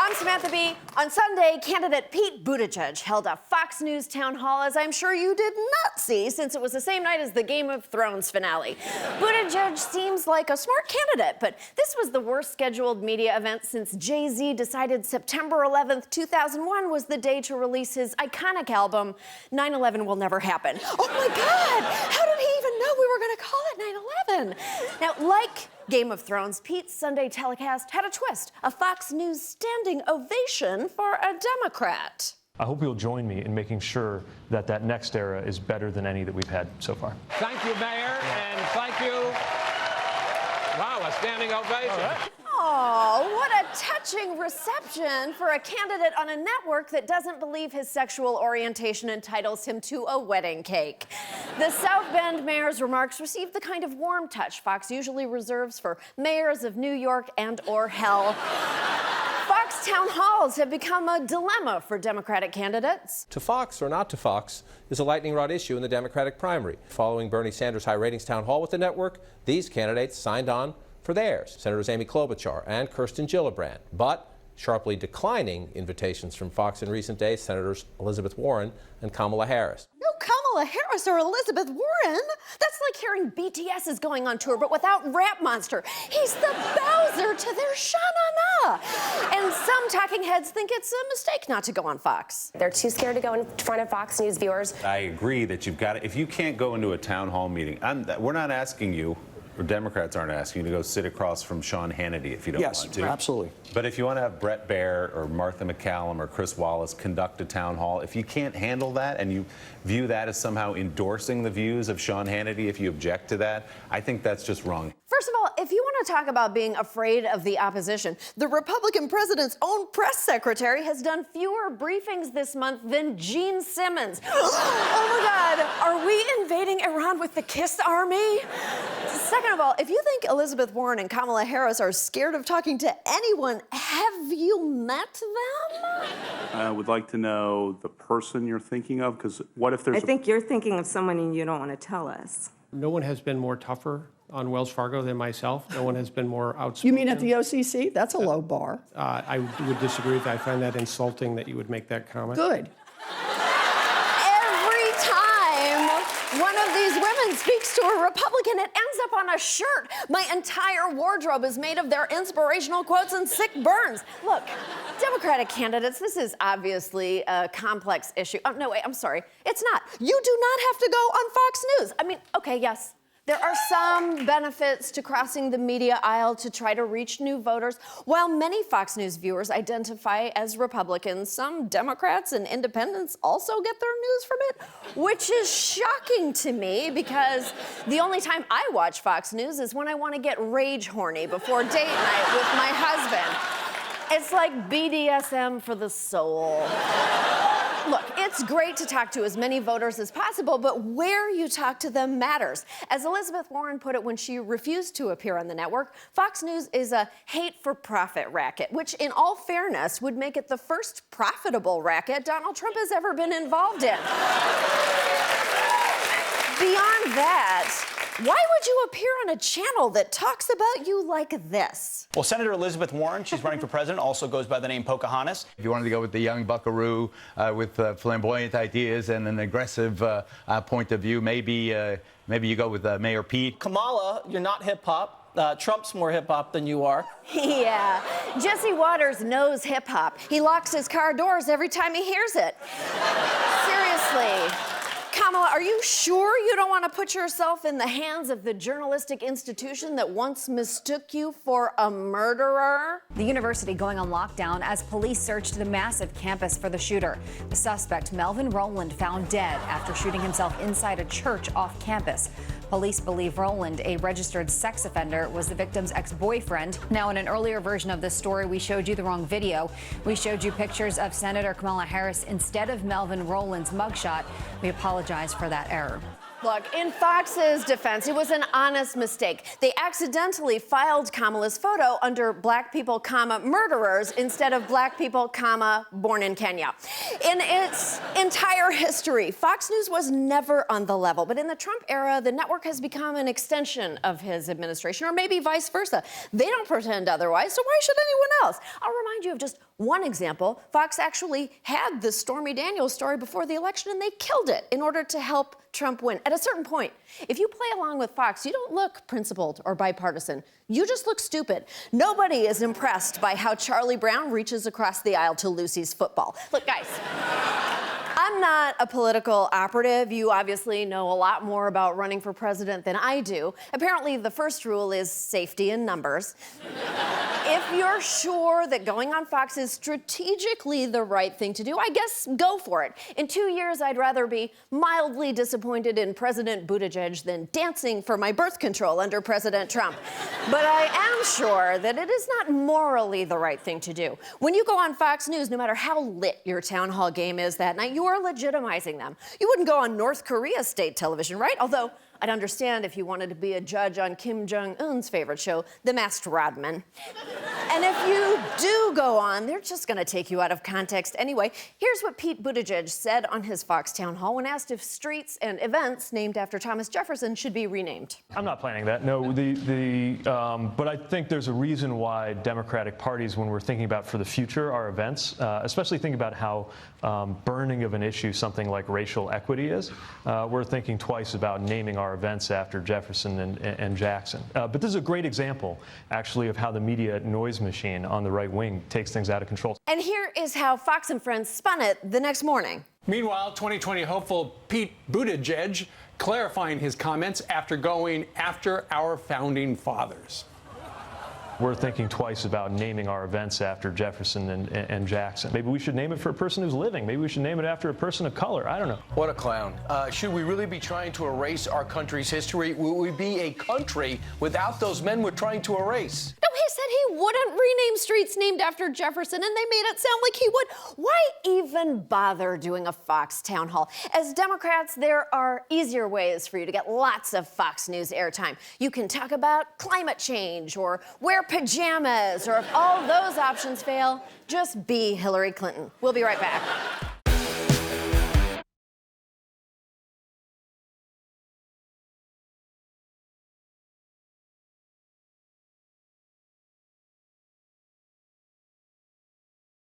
I'm Samantha B. On Sunday, candidate Pete Buttigieg held a Fox News town hall, as I'm sure you did not see, since it was the same night as the Game of Thrones finale. Buttigieg seems like a smart candidate, but this was the worst scheduled media event since Jay-Z decided September 11th, 2001 was the day to release his iconic album, 9/11 Will Never Happen. Oh my God, how did he even know we were gonna call it 9/11? Now, like Game of Thrones, Pete's Sunday telecast had a twist, a Fox News standing ovation for a Democrat. I hope you'll join me in making sure that that next era is better than any that we've had so far. Thank you, Mayor, and thank you. Wow, a standing ovation. Oh, what a touching reception for a candidate on a network that doesn't believe his sexual orientation entitles him to a wedding cake. The South Bend mayor's remarks received the kind of warm touch Fox usually reserves for mayors of New York and/or hell. Fox town halls have become a dilemma for Democratic candidates. To Fox or not to Fox is a lightning rod issue in the Democratic primary. Following Bernie Sanders' high ratings town hall with the network, these candidates signed on for theirs, Senators Amy Klobuchar and Kirsten Gillibrand. But sharply declining invitations from Fox in recent days, Senators Elizabeth Warren and Kamala Harris. No Kamala Harris or Elizabeth Warren. That's like hearing BTS is going on tour, but without Rap Monster. He's the Bowser to their Sha-na-na. And some talking heads think it's a mistake not to go on Fox. They're too scared to go in front of Fox News viewers. I agree that you've got to, if you can't go into a town hall meeting, we're not asking you, or Democrats aren't asking you to go sit across from Sean Hannity if you don't want to. Yes, absolutely. But if you want to have Brett Baer or Martha McCallum or Chris Wallace conduct a town hall, if you can't handle that and you view that as somehow endorsing the views of Sean Hannity, if you object to that, I think that's just wrong. First of all, if you want to talk about being afraid of the opposition, the Republican president's own press secretary has done fewer briefings this month than Gene Simmons. Oh my God, are we invading Iran with the Kiss Army? Second of all, if you think Elizabeth Warren and Kamala Harris are scared of talking to anyone, have you met them? I would like to know the person you're thinking of, because what if there's I think you're thinking of someone and you don't want to tell us. No one has been more tougher on Wells Fargo than myself. No one has been more outspoken. You mean at the OCC? That's a low bar. I would disagree with that. I find that insulting that you would make that comment. Good. Every time one of these women speaks to a Republican, it ends up on a shirt. My entire wardrobe is made of their inspirational quotes and sick burns. Look, Democratic candidates, this is obviously a complex issue. Oh, no, wait, I'm sorry. It's not. You do not have to go on Fox News. I mean, okay, yes. There are some benefits to crossing the media aisle to try to reach new voters. While many Fox News viewers identify as Republicans, some Democrats and independents also get their news from it, which is shocking to me because the only time I watch Fox News is when I want to get rage horny before date night with my husband. It's like BDSM for the soul. Look, it's great to talk to as many voters as possible, but where you talk to them matters. As Elizabeth Warren put it when she refused to appear on the network, Fox News is a hate-for-profit racket, which in all fairness would make it the first profitable racket Donald Trump has ever been involved in. Beyond that, why would you appear on a channel that talks about you like this? Well, Senator Elizabeth Warren, she's running for president, also goes by the name Pocahontas. If you wanted to go with the young buckaroo with flamboyant ideas and an aggressive point of view, maybe you go with Mayor Pete. Kamala, you're not hip-hop. Trump's more hip-hop than you are. Yeah, Jesse Waters knows hip-hop. He locks his car doors every time he hears it. Seriously. Kamala, are you sure you don't want to put yourself in the hands of the journalistic institution that once mistook you for a murderer? The university going on lockdown as police searched the massive campus for the shooter. The suspect, Melvin Rowland, found dead after shooting himself inside a church off campus. Police believe Rowland, a registered sex offender, was the victim's ex-boyfriend. Now, in an earlier version of this story, we showed you the wrong video. We showed you pictures of Senator Kamala Harris instead of Melvin Rowland's mugshot. We apologize for that error. Look, in Fox's defense, it was an honest mistake. They accidentally filed Kamala's photo under black people, comma, murderers instead of black people, comma, born in Kenya. In its entire history, Fox News was never on the level. But in the Trump era, the network has become an extension of his administration, or maybe vice versa. They don't pretend otherwise, so why should anyone else? I'll remind you of just one example. Fox actually had the Stormy Daniels story before the election, and they killed it in order to help Trump win. At a certain point, if you play along with Fox, you don't look principled or bipartisan. You just look stupid. Nobody is impressed by how Charlie Brown reaches across the aisle to Lucy's football. Look, guys, I'm not a political operative. You obviously know a lot more about running for president than I do. Apparently, the first rule is safety in numbers. If you're sure that going on Fox is strategically the right thing to do, I guess go for it. In 2 years, I'd rather be mildly disappointed in President Buttigieg than dancing for my birth control under President Trump. But I am sure that it is not morally the right thing to do. When you go on Fox News, no matter how lit your town hall game is that night, you are legitimizing them. You wouldn't go on North Korea's state television, right? Although I'd understand if you wanted to be a judge on Kim Jong-un's favorite show, The Masked Rodman. And if you do go on, they're just going to take you out of context anyway. Here's what Pete Buttigieg said on his Fox town hall when asked if streets and events named after Thomas Jefferson should be renamed. I'm not planning that. No, but I think there's a reason why Democratic parties, when we're thinking about for the future, our events, especially thinking about how burning of an issue something like racial equity is, we're thinking twice about naming our events after Jefferson and Jackson. But this is a great example, actually, of how the media noise machine on the right wing takes things out of control. And here is how Fox and Friends spun it the next morning. Meanwhile, 2020 hopeful Pete Buttigieg clarifying his comments after going after our founding fathers. We're thinking twice about naming our events after Jefferson and Jackson. Maybe we should name it for a person who's living. Maybe we should name it after a person of color. I don't know. What a clown. Should we really be trying to erase our country's history? Will we be a country without those men we're trying to erase? No, he said he wouldn't rename streets named after Jefferson, and they made it sound like he would. Why even bother doing a Fox town hall? As Democrats, there are easier ways for you to get lots of Fox News airtime. You can talk about climate change or wear pajamas, or if all those options fail, just be Hillary Clinton. We'll be right back.